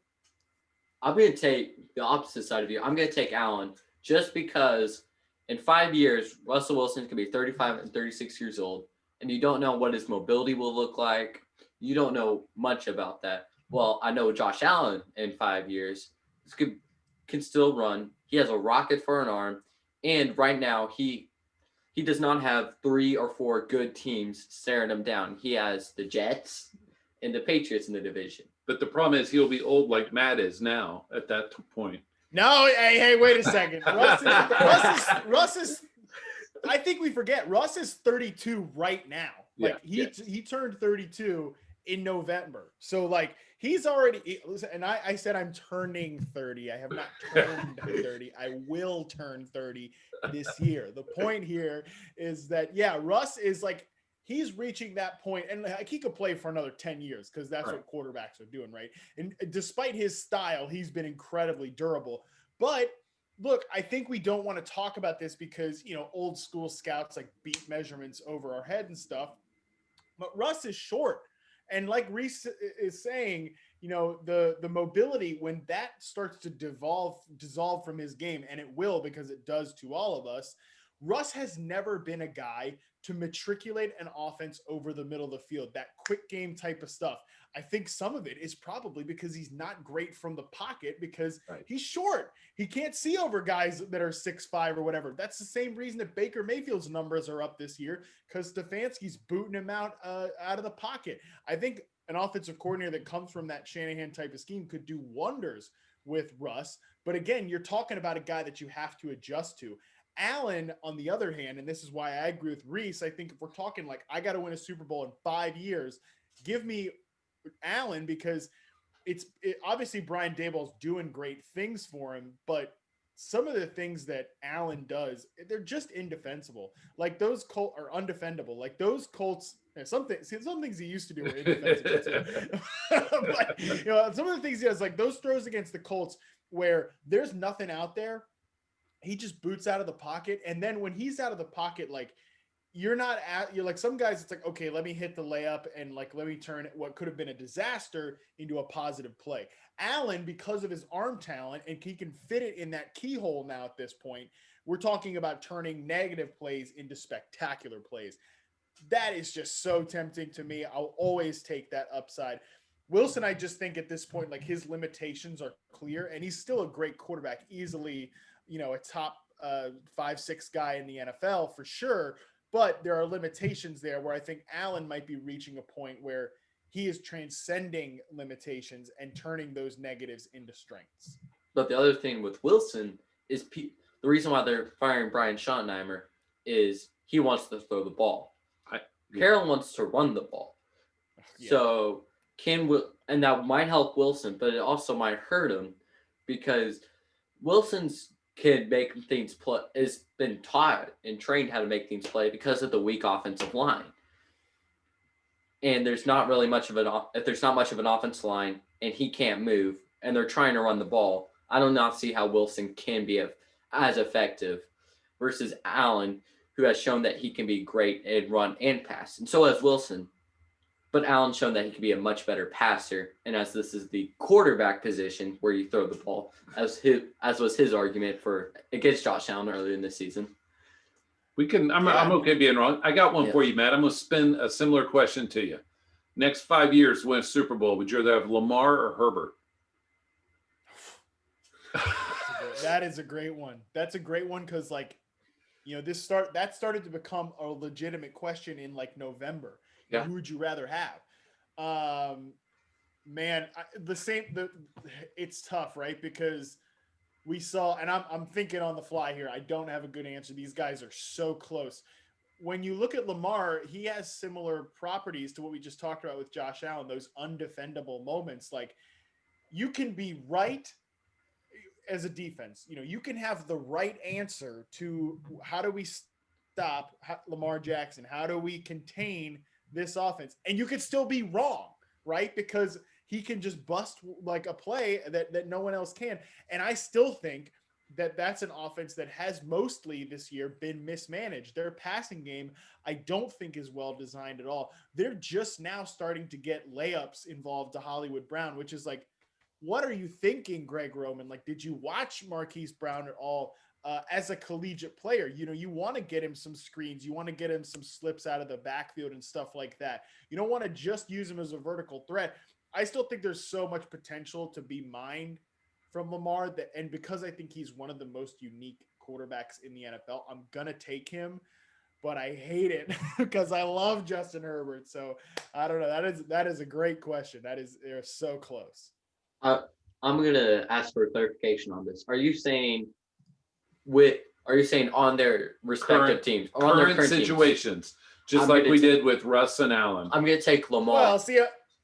I'm going to take the opposite side of you. I'm going to take Allen just because in 5 years, Russell Wilson can be 35 and 36 years old, and you don't know what his mobility will look like. You don't know much about that. Well, I know Josh Allen in 5 years can still run. He has a rocket for an arm, and right now he does not have 3 or 4 good teams staring him down. He has the Jets and the Patriots in the division. But the problem is he'll be old like Matt is now at that point. No, hey, wait a second. Russ is. I think we forget Russ is 32 right now. Like he turned 32 in November. So like he's already. And I said I'm turning 30. I have not turned 30. I will turn 30 this year. The point here is that Russ is like. He's reaching that point, and like he could play for another 10 years because that's what quarterbacks are doing, right? And despite his style, he's been incredibly durable. But look, I think we don't want to talk about this because, old school scouts like beat measurements over our head and stuff. But Russ is short. And like Rhys is saying, the mobility, when that starts to dissolve from his game, and it will because it does to all of us, Russ has never been a guy to matriculate an offense over the middle of the field, that quick game type of stuff. I think some of it is probably because he's not great from the pocket because he's short. He can't see over guys that are 6'5" or whatever. That's the same reason that Baker Mayfield's numbers are up this year because Stefanski's booting him out of the pocket. I think an offensive coordinator that comes from that Shanahan type of scheme could do wonders with Russ. But again, you're talking about a guy that you have to adjust to. Allen, on the other hand, and this is why I agree with Rhys, I think if we're talking like I got to win a Super Bowl in 5 years, give me Allen because obviously Brian Daboll's doing great things for him, but some of the things that Allen does, they're just indefensible. Like those Colts are undefendable. Like those Colts, some things he used to do were indefensible too. But some of the things he does, like those throws against the Colts where there's nothing out there. He just boots out of the pocket. And then when he's out of the pocket, like you're like some guys, it's like, okay, let me hit the layup and like, let me turn what could have been a disaster into a positive play. Allen, because of his arm talent and he can fit it in that keyhole now at this point, we're talking about turning negative plays into spectacular plays. That is just so tempting to me. I'll always take that upside. Wilson, I just think at this point, like his limitations are clear and he's still a great quarterback, easily, a top 5-6 guy in the NFL for sure. But there are limitations there where I think Allen might be reaching a point where he is transcending limitations and turning those negatives into strengths. But the other thing with Wilson is the reason why they're firing Brian Schottenheimer is he wants to throw the ball. Carroll wants to run the ball. Yeah. So and that might help Wilson, but it also might hurt him because Wilson's can make things play, has been taught and trained how to make things play because of the weak offensive line. And there's not much of an offensive line and he can't move and they're trying to run the ball, I do not see how Wilson can be as effective versus Allen, who has shown that he can be great in run and pass. And so has Wilson. But Allen's shown that he can be a much better passer, and as this is the quarterback position where you throw the ball, as was his argument for against Josh Allen earlier in the season. I'm okay being wrong. I got one for you, Matt. I'm going to spin a similar question to you. Next 5 years, win a Super Bowl. Would you rather have Lamar or Herbert? That is a great one. That's a great one because, like, that started to become a legitimate question in like November. Yeah. Who would you rather have? It's tough, right? Because we saw, and I'm thinking on the fly here. I don't have a good answer. These guys are so close. When you look at Lamar, he has similar properties to what we just talked about with Josh Allen, those undefendable moments. Like you can be right as a defense. You can have the right answer to how do we stop Lamar Jackson? How do we contain this offense? And you could still be wrong, right? Because he can just bust like a play that no one else can. And I still think that's an offense that has mostly this year been mismanaged. Their passing game, I don't think, is well designed at all. They're just now starting to get layups involved to Hollywood Brown, which is like, what are you thinking, Greg Roman? Like, did you watch Marquise Brown at all as a collegiate player? You know, you want to get him some screens, you want to get him some slips out of the backfield and stuff like that. You don't want to just use him as a vertical threat. I still think there's so much potential to be mined from Lamar that, and because I think he's one of the most unique quarterbacks in the NFL, I'm gonna take him, but I hate it because I love Justin Herbert. So I don't know. That is a great question. They're so close. Uh, I'm gonna ask for clarification on this. Are you saying on their respective teams or on their Current current teams? situations, just I'm like gonna we take- did with Russ and Allen. I'm gonna take Lamar. Well, see,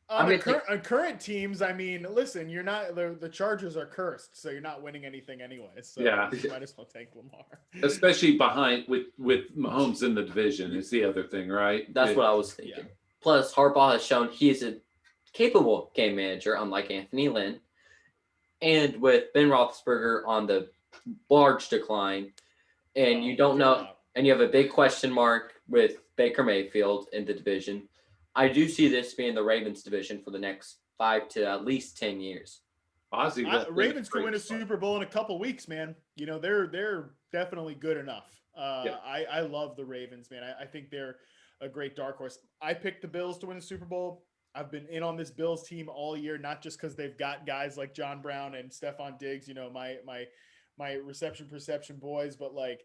I'm on gonna current teams, I mean, listen, you're not the Chargers are cursed, so you're not winning anything anyways. So Yeah. you might as well take Lamar. Especially behind with Mahomes in the division is the other thing, right? That's what I was thinking. Yeah. Plus, Harbaugh has shown he is a capable game manager, unlike Anthony Lynn. And with Ben Roethlisberger on the large decline, and you don't know, and you have a big question mark with Baker Mayfield in the division, I do see this being the Ravens division for the next 5 to at least 10 years. Ozzy Ravens could win a Super Bowl in a couple weeks, man. You know, they're definitely good enough. Yeah. I love the Ravens, man. I think they're a great dark horse. I picked the Bills to win the Super Bowl. I've been in on this Bills team all year, not just because they've got guys like John Brown and Stephon Diggs, you know, my reception perception boys, but like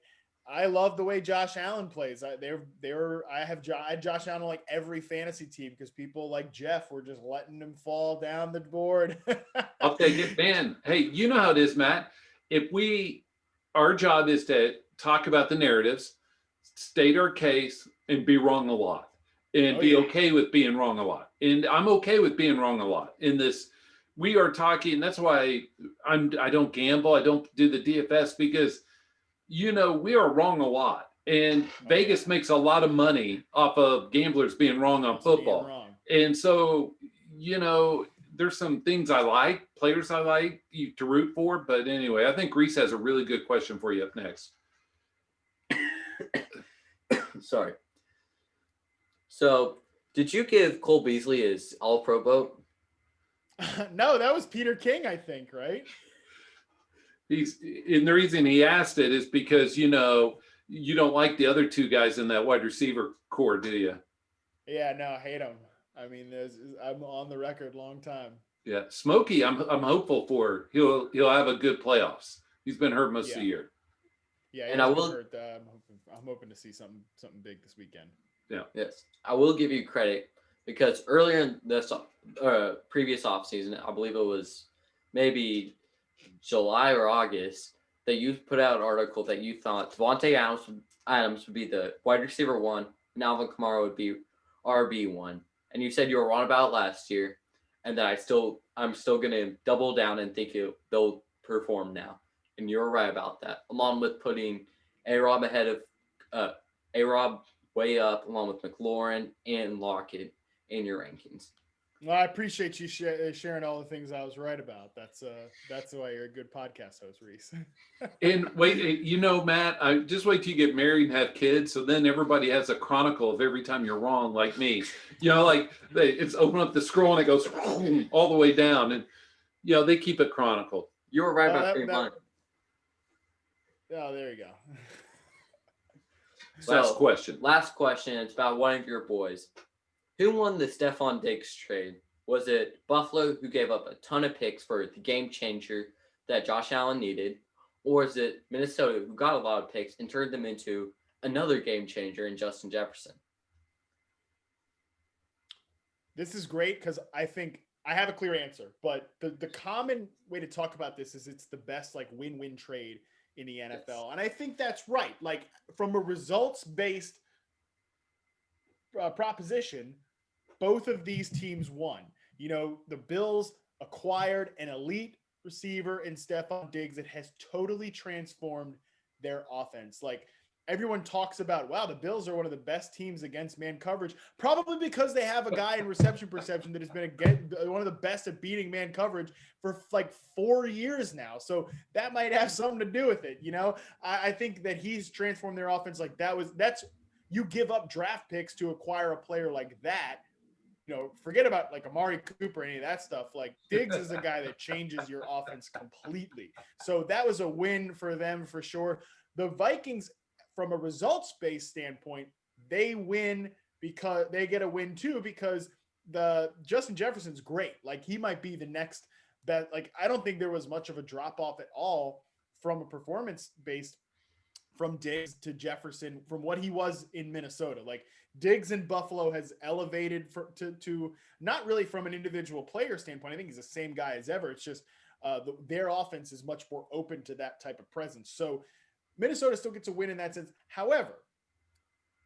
I love the way Josh Allen plays. I had Josh Allen on like every fantasy team because people like Jeff were just letting him fall down the board. I'll take it, man. Hey, you know how it is, Matt. Our job is to talk about the narratives, state our case, and be wrong a lot, and be okay with being wrong a lot. And I'm okay with being wrong a lot in this. We are talking. That's why I don't gamble. I don't do the DFS because, you know, we are wrong a lot. And Vegas makes a lot of money off of gamblers being wrong on football. And so, you know, there's some things I like, players I like to root for. But anyway, I think Rhys has a really good question for you up next. Sorry. So, did you give Cole Beasley his All-Pro vote? No, that was Peter King, I think, right? And the reason he asked it is because, you know, you don't like the other two guys in that wide receiver core, do you? Yeah, no, I hate him. I mean, I'm on the record long time. Yeah, Smokey, I'm hopeful for. He'll have a good playoffs. He's been hurt most of the year. Yeah, and I will. I'm hoping to see something big this weekend. Yeah. Yes, I will give you credit because earlier in this previous offseason, I believe it was maybe July or August, that you put out an article that you thought Devontae Adams would be the wide receiver 1 and Alvin Kamara would be RB1. And you said you were wrong about it last year, and that I'm still going to double down and think they'll perform now. And you're right about that, along with putting A-Rob ahead of A-Rob way up, along with McLaurin and Lockett in your rankings. Well, I appreciate you sharing all the things I was right about. That's why you're a good podcast host, Rhys. And wait, you know, Matt, just wait till you get married and have kids. So then everybody has a chronicle of every time you're wrong, like me. You know, like it's open up the scroll and it goes all the way down, and you know they keep it chronicled. You were right about 3 months. Oh, there you go. Last question. It's about one of your boys. Who won the Stephon Diggs trade? Was it Buffalo, who gave up a ton of picks for the game changer that Josh Allen needed? Or is it Minnesota, who got a lot of picks and turned them into another game changer in Justin Jefferson? This is great because I think I have a clear answer. But the common way to talk about this is it's the best like win-win trade in the NFL. Yes. And I think that's right. Like from a results-based proposition, both of these teams won. You know, the Bills acquired an elite receiver in Stephon Diggs that has totally transformed their offense. Like everyone talks about, wow, the Bills are one of the best teams against man coverage, probably because they have a guy in reception perception that has been one of the best at beating man coverage for like 4 years now. So that might have something to do with it. I think that he's transformed their offense. Like that's you give up draft picks to acquire a player like that. Forget about like Amari Cooper, any of that stuff. Like Diggs is a guy that changes your offense completely. So that was a win for them for sure. The Vikings, from a results-based standpoint, they win because they get a win too, because the Justin Jefferson's great. Like he might be the next best. Like I don't think there was much of a drop off at all from a performance-based from Diggs to Jefferson from what he was in Minnesota. Like Diggs in Buffalo has elevated to not really from an individual player standpoint. I think he's the same guy as ever. It's just their offense is much more open to that type of presence. So Minnesota still gets a win in that sense. However,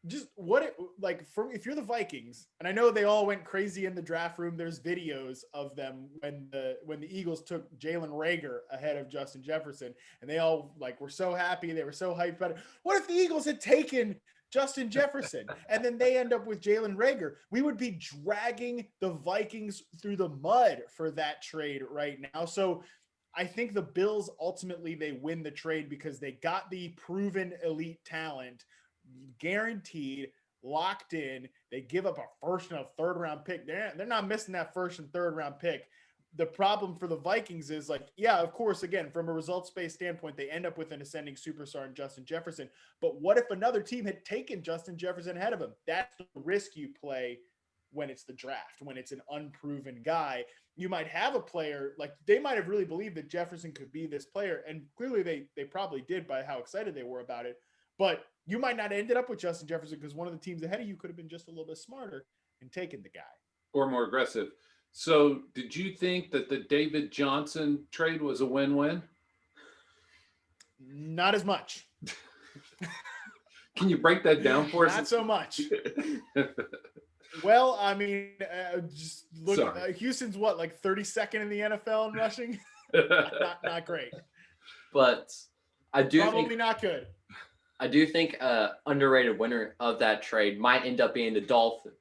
just if you're the Vikings, and I know they all went crazy in the draft room. There's videos of them when the Eagles took Jalen Reagor ahead of Justin Jefferson, and they all were so happy. They were so hyped about it. What if the Eagles had taken Justin Jefferson and then they end up with Jalen Reagor? We would be dragging the Vikings through the mud for that trade right now. So I think the Bills ultimately they win the trade because they got the proven elite talent, guaranteed, locked in. They give up a first and a third round pick. They're not missing that first and third round pick. The problem for the Vikings is of course, again, from a results-based standpoint, they end up with an ascending superstar in Justin Jefferson. But what if another team had taken Justin Jefferson ahead of him? That's the risk you play when it's the draft, when it's an unproven guy. You might have a player, they might have really believed that Jefferson could be this player. And clearly they probably did by how excited they were about it. But you might not have ended up with Justin Jefferson because one of the teams ahead of you could have been just a little bit smarter and taken the guy. Or more aggressive. So did you think that the David Johnson trade was a win-win? Not as much. Can you break that down for us? Not so much. Well, I mean, just look. Houston's 32nd in the NFL in rushing. not great. But I do probably not good. I do think underrated winner of that trade might end up being the Dolphins,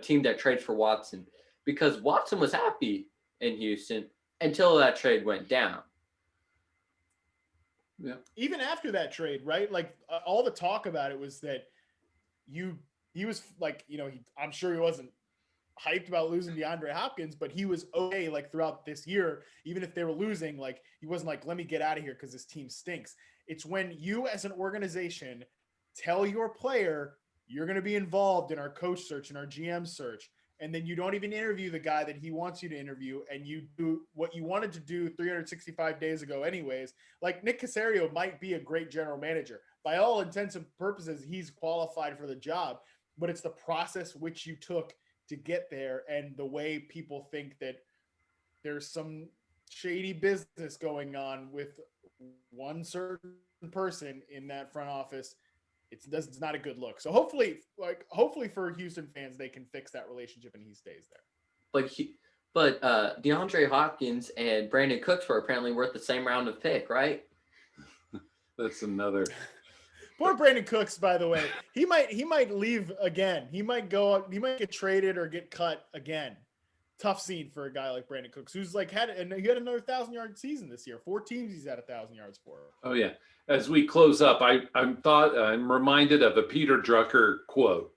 team that trades for Watson, because Watson was happy in Houston until that trade went down. Yeah. Even after that trade, right? All the talk about it was that he was I'm sure he wasn't hyped about losing DeAndre Hopkins, but he was okay throughout this year, even if they were losing, he wasn't let me get out of here because this team stinks. It's when you as an organization tell your player you're going to be involved in our coach search and our GM search, and then you don't even interview the guy that he wants you to interview, and you do what you wanted to do 365 days ago anyways. Nick Caserio might be a great general manager. By all intents and purposes, he's qualified for the job, but it's the process which you took to get there and the way people think that there's some shady business going on with one certain person in that front office. It's not a good look. So hopefully for Houston fans, they can fix that relationship and he stays there. But DeAndre Hopkins and Brandon Cooks were apparently worth the same round of pick, right? That's another. Poor Brandon Cooks, by the way. He might leave again. He might get traded or get cut again. Tough scene for a guy like Brandon Cooks, who's he had another 1,000-yard season this year. 4 teams he's had 1,000 yards for. Oh yeah. As we close up, I'm reminded of a Peter Drucker quote,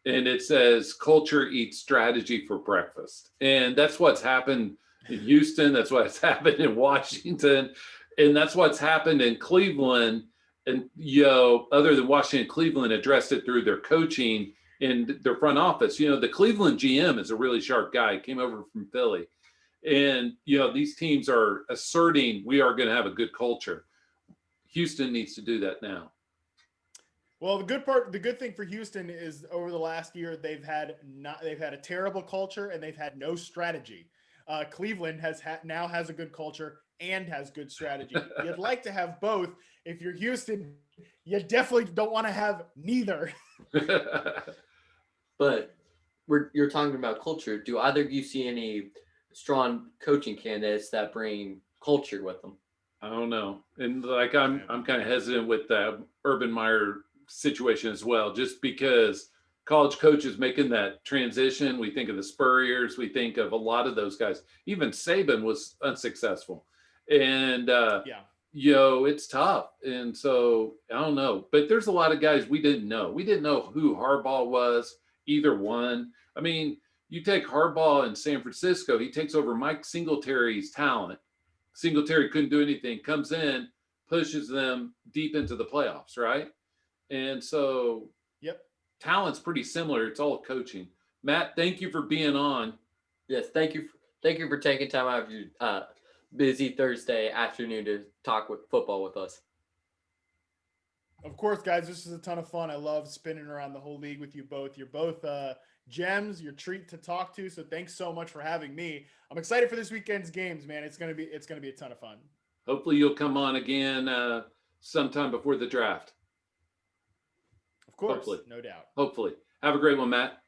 and it says, "Culture eats strategy for breakfast," and that's what's happened in Houston. That's what's happened in Washington, and that's what's happened in Cleveland. And other than Washington, Cleveland addressed it through their coaching in their front office. The Cleveland GM is a really sharp guy. He came over from Philly. And, these teams are asserting we are going to have a good culture. Houston needs to do that now. Well, the good thing for Houston is over the last year, they've had a terrible culture and they've had no strategy. Cleveland now has a good culture and has good strategy. You'd like to have both. If you're Houston, you definitely don't want to have neither. But you're talking about culture. Do either of you see any strong coaching candidates that bring culture with them? I don't know. And I'm kind of hesitant with the Urban Meyer situation as well, just because college coaches making that transition. We think of the Spurriers, we think of a lot of those guys. Even Saban was unsuccessful. And, Yeah. it's tough. And so I don't know, but there's a lot of guys we didn't know. We didn't know who Harbaugh was, either one. I mean, you take Harbaugh in San Francisco, he takes over Mike Singletary's talent. Singletary couldn't do anything, comes in, pushes them deep into the playoffs, right? And so Yep. talent's pretty similar. It's all coaching. Matt, thank you for being on. Yes, thank you. Thank you for taking time out of your busy Thursday afternoon to talk with football with us. Of course, guys, this is a ton of fun. I love spinning around the whole league with you both. You're both gems. You're a treat to talk to. So thanks so much for having me. I'm excited for this weekend's games, man. It's gonna be a ton of fun. Hopefully you'll come on again sometime before the draft. Of course, Hopefully. no doubt. Hopefully. Have a great one, Matt.